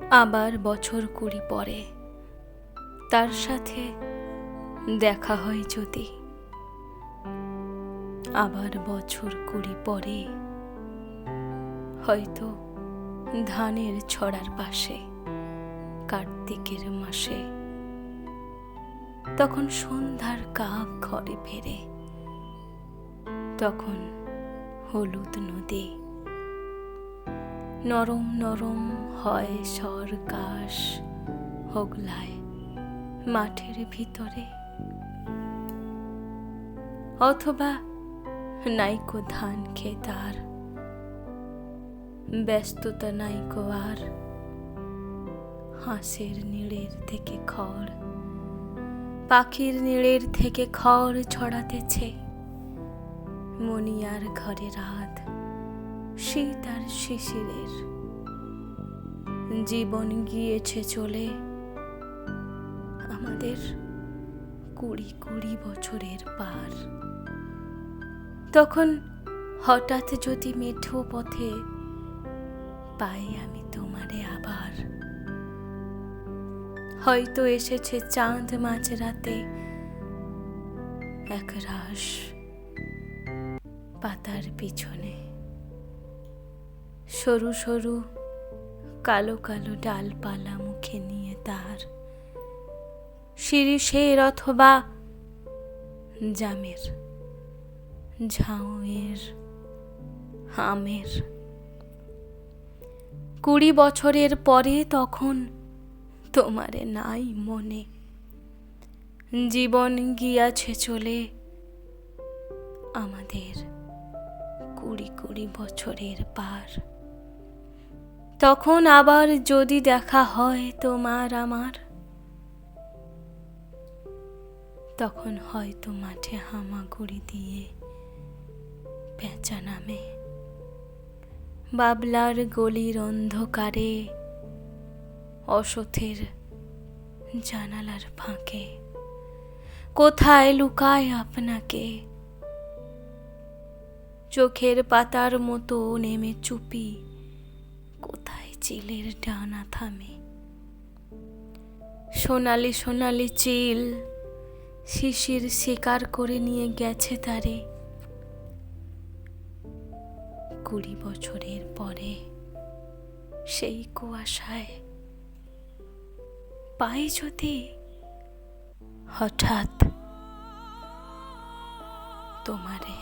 আবার বছর 20 পরে তার সাথে দেখা হয় যদি, আবার বছর 20 পরে হয়তো ধানের ছড়ার পাশে কার্তিকের মাসে, তখন সন্ধ্যার কাক ঘরে ফেরে, তখন হলুদ নদী, নরম নরম হয় স্বর কাশ হোগলায় মাঠের ভিতরে, অথবা নাইকো ধান ক্ষেত আর ব্যস্ততা নাইকো আর, হাঁসের নীড়ের থেকে খড়, পাখির নীড়ের থেকে খড় ছড়াতেছে, মনিয়ার ঘরে রাত, শীত আর শিশিরের, জীবন গিয়েছে চলে আমাদের 20 বছরের পার। তখন হঠাৎ যদি মেঠো পথে পাই আমি তোমারে আবার, হয়তো এসেছে চাঁদ মাঝ রাতে এক রাশ পাতার পিছনে, সরু সরু কালো কালো ডালপালা মুখে নিয়ে তার, শিরীষের অথবা জামের, ঝাউয়ের, আমের। 20 বছরের পরে তখন তোমারে নাই মনে, জীবন গিয়াছে চলে আমাদের 20 বছরের পার। তখন আবার যদি দেখা হয় তোমার আমার, তখন হয়তো মাঠে হামাগুড়ি দিয়ে পেঁচা নামে, বাবলার গলির অন্ধকারে অসথের জানালার ফাঁকে কোথায় লুকায় আপনাকে, চোখের পাতার মতো নেমে চুপি কোথায় চিলের ডানা থামে, সোনালি সোনালি চিল শিশির শিকার করে নিয়ে গেছে তারে। 20 বছরের পরে সেই কুয়াশায় পাই যদি হঠাৎ তোমারে।